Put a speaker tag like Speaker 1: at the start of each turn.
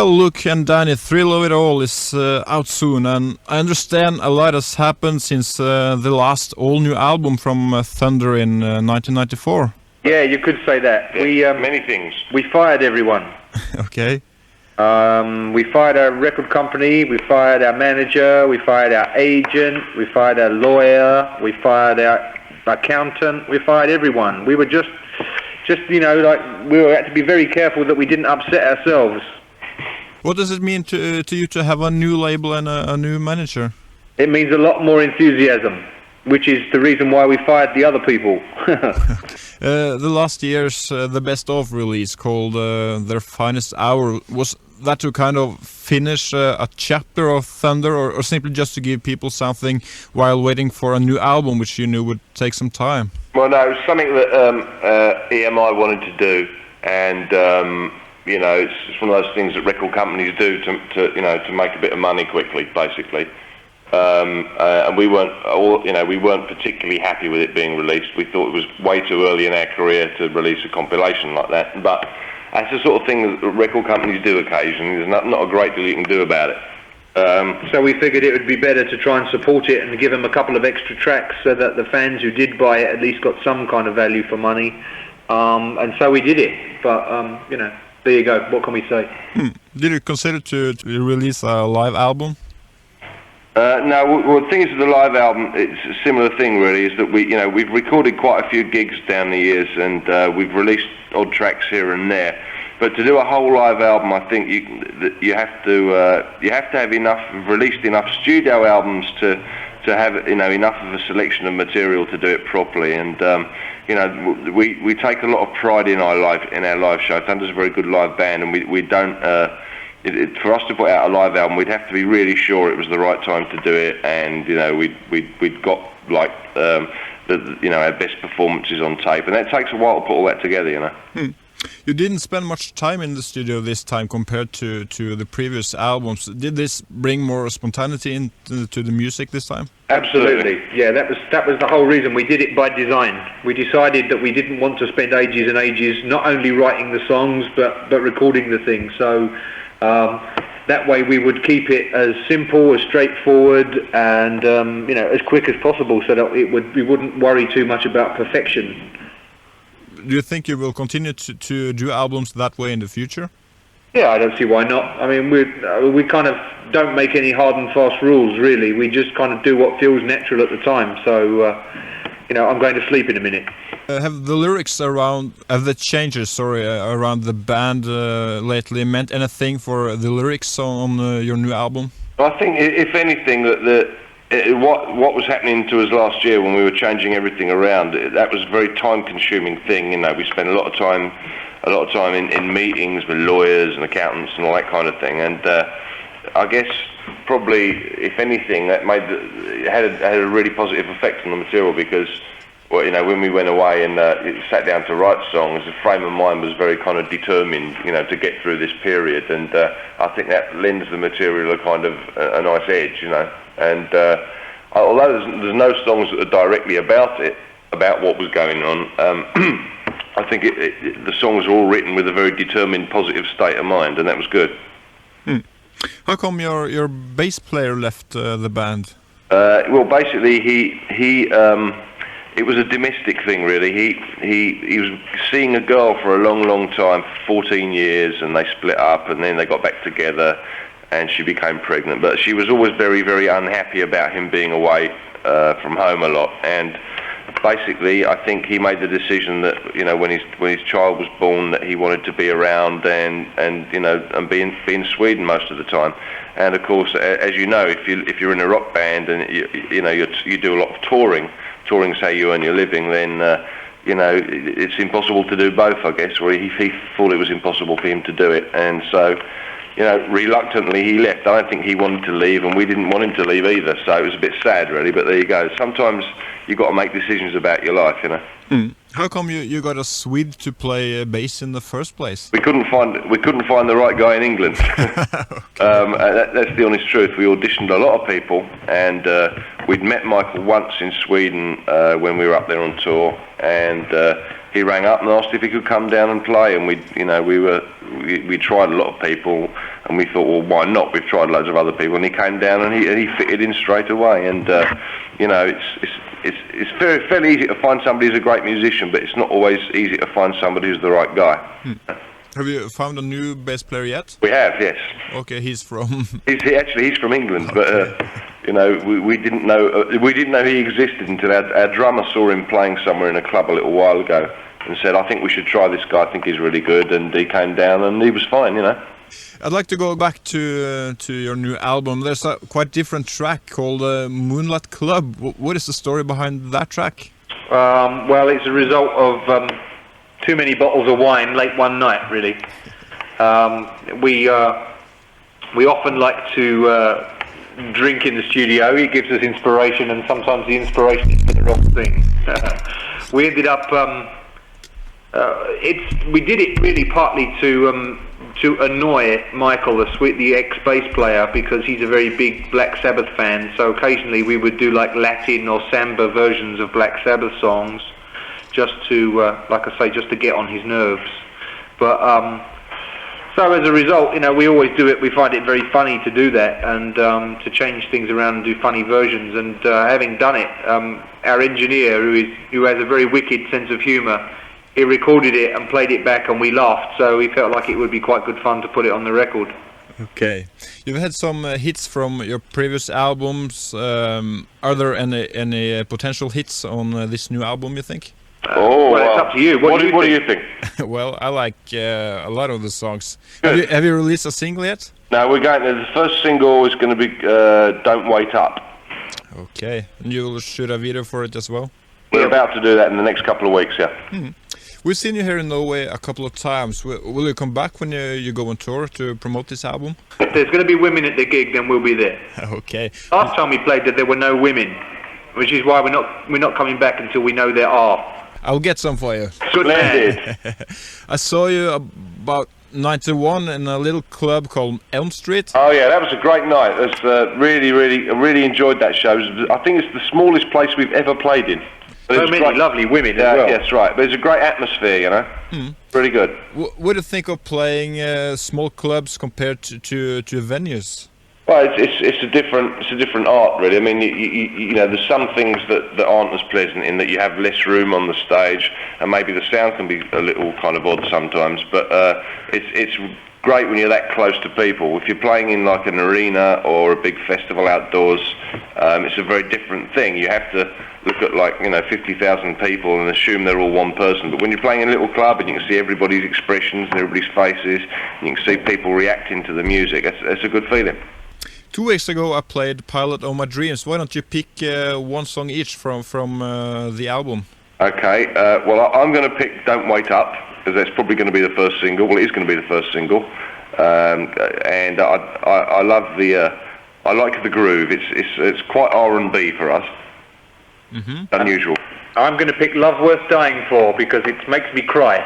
Speaker 1: Well, Luke and Danny, Thrill of It All is out soon, and I understand a lot has happened since the last all-new album from Thunder in 1994.
Speaker 2: Yeah, you could say that.
Speaker 3: Many things.
Speaker 2: We fired everyone.
Speaker 1: Okay.
Speaker 2: We fired our record company, we fired our manager, we fired our agent, we fired our lawyer, we fired our accountant, we fired everyone. We were just we had to be very careful that we didn't upset ourselves.
Speaker 1: What does it mean to you to have a new label and a new manager?
Speaker 2: It means a lot more enthusiasm, which is the reason why we fired the other people.
Speaker 1: The last year's The Best Of release called Their Finest Hour, was that to kind of finish a chapter of Thunder, or simply just to give people something while waiting for a new album, which you knew would take some time?
Speaker 3: Well, no, it was something that EMI wanted to do, and it's one of those things that record companies do to make a bit of money quickly, basically. And we weren't particularly happy with it being released. We thought it was way too early in our career to release a compilation like that. But that's the sort of thing that record companies do occasionally. There's not a great deal you can do about it.
Speaker 2: So we figured it would be better to try and support it and give them a couple of extra tracks so that the fans who did buy it at least got some kind of value for money. And so we did it. But, there you go. What can we say?
Speaker 1: Did you consider to release a live album?
Speaker 3: No, well, the thing is with the live album, it's a similar thing really, is that we've recorded quite a few gigs down the years, and we've released odd tracks here and there. But to do a whole live album, I think you have to have released enough studio albums to have enough of a selection of material to do it properly. And we take a lot of pride in our live show. Thunder's a very good live band, and we don't. For us to put out a live album, we'd have to be really sure it was the right time to do it, and we'd got like our best performances on tape, and it takes a while to put all that together.
Speaker 1: You didn't spend much time in the studio this time compared to the previous albums. Did this bring more spontaneity into the music this time?
Speaker 2: Absolutely. Yeah, that was the whole reason. We did it by design. We decided that we didn't want to spend ages and ages not only writing the songs but recording the thing. So that way we would keep it as simple, as straightforward, and as quick as possible, so that we wouldn't worry too much about perfection.
Speaker 1: Do you think you will continue to do albums that way in the future?
Speaker 2: Yeah, I don't see why not. I mean, we kind of don't make any hard and fast rules, really. We just kind of do what feels natural at the time. So, I'm going to sleep in a minute.
Speaker 1: Have the lyrics around the changes around the band lately meant anything for the lyrics on your new album?
Speaker 3: I think, if anything, that what was happening to us last year when we were changing everything around, that was a very time-consuming thing. We spent a lot of time in meetings with lawyers and accountants and all that kind of thing. And I guess probably, if anything, that had a really positive effect on the material, because when we went away and sat down to write songs, the frame of mind was very kind of determined, to get through this period, and I think that lends the material a kind of a nice edge, And although there's no songs that are directly about what was going on, I think the songs are all written with a very determined, positive state of mind, and that was good.
Speaker 1: How come your bass player left the band?
Speaker 3: Well, basically, it was a domestic thing, really. He was seeing a girl for a long, long time, 14 years, and they split up, and then they got back together, and she became pregnant. But she was always very, very unhappy about him being away from home a lot. And basically, I think he made the decision that when his child was born, that he wanted to be around and be in Sweden most of the time. And of course, as you know, if you're in a rock band and you do a lot of touring's how you earn your living, then it's impossible to do both, I guess. Or he thought it was impossible for him to do it, and so reluctantly he left. I don't think he wanted to leave, and we didn't want him to leave either. So it was a bit sad, really. But there you go. Sometimes you got to make decisions about your life,
Speaker 1: How come you got a Swede to play bass in the first place?
Speaker 3: We couldn't find the right guy in England. That's the honest truth. We auditioned a lot of people, and we'd met Michael once in Sweden when we were up there on tour, and he rang up and asked if he could come down and play, and we tried a lot of people, and we thought, well, why not? We've tried loads of other people, and he came down and he fitted in straight away. And it's fairly easy to find somebody who's a great musician, but it's not always easy to find somebody who's the right guy.
Speaker 1: Have you found a new bass player yet?
Speaker 3: We have, yes.
Speaker 1: Okay, he's from.
Speaker 3: He's from England,
Speaker 1: okay.
Speaker 3: But we didn't know he existed until our drummer saw him playing somewhere in a club a little while ago, and said, "I think we should try this guy. I think he's really good." And he came down, and he was fine,
Speaker 1: I'd like to go back to your new album. There's a quite different track called Moonlight Club. What is the story behind that track?
Speaker 2: Well, it's a result of too many bottles of wine late one night, really. We often like to drink in the studio. It gives us inspiration, and sometimes the inspiration is for the wrong thing. We ended up. We did it really partly to annoy Michael, the ex-bass player, because he's a very big Black Sabbath fan. So occasionally we would do like Latin or samba versions of Black Sabbath songs, just to, like I say, just to get on his nerves. But so as a result, we always do it. We find it very funny to do that, and to change things around and do funny versions. And having done it, our engineer, who has a very wicked sense of humour, he recorded it and played it back, and we laughed. So we felt like it would be quite good fun to put it on the record.
Speaker 1: Okay, you've had some hits from your previous albums. Are there any potential hits on this new album, you think?
Speaker 2: Well, it's up to you. What do you think?
Speaker 1: Well, I like a lot of the songs. Have you released a single yet?
Speaker 3: No, we're going to. The first single is going to be "Don't Wait Up."
Speaker 1: Okay, and you'll shoot a video for it as well?
Speaker 3: We're about to do that in the next couple of weeks, yeah.
Speaker 1: We've seen you here in Norway a couple of times. Will you come back when you go on tour to promote this album?
Speaker 2: If there's going to be women at the gig, then we'll be there.
Speaker 1: Okay.
Speaker 2: Last time we played there were no women, which is why we're not coming back until we know there are.
Speaker 1: I'll get some for you.
Speaker 2: Good man.
Speaker 1: I saw you about 91 in a little club called Elm Street.
Speaker 3: Oh yeah, that was a great night. It's really enjoyed that show. I think it's the smallest place we've ever played in.
Speaker 2: So many lovely women as well.
Speaker 3: Yes, right. But it's a great atmosphere, Really good.
Speaker 1: What do you think of playing small clubs compared to venues?
Speaker 3: Well, it's a different art, really. I mean, there's some things that aren't as pleasant in that you have less room on the stage, and maybe the sound can be a little kind of odd sometimes. But it's great when you're that close to people. If you're playing in like an arena or a big festival outdoors, it's a very different thing. You have to look at 50,000 people and assume they're all one person. But when you're playing in a little club and you can see everybody's expressions and everybody's faces, and you can see people reacting to the music, it's a good feeling.
Speaker 1: 2 weeks ago I played Pilot of My Dreams. Why don't you pick one song each from the album? Okay,
Speaker 3: well I'm going to pick Don't Wait Up, because that's probably going to be the first single. Well, it is going to be the first single. And I love I like the groove. It's quite R&B for us. Unusual.
Speaker 2: I'm going to pick Love Worth Dying For, because it makes me cry.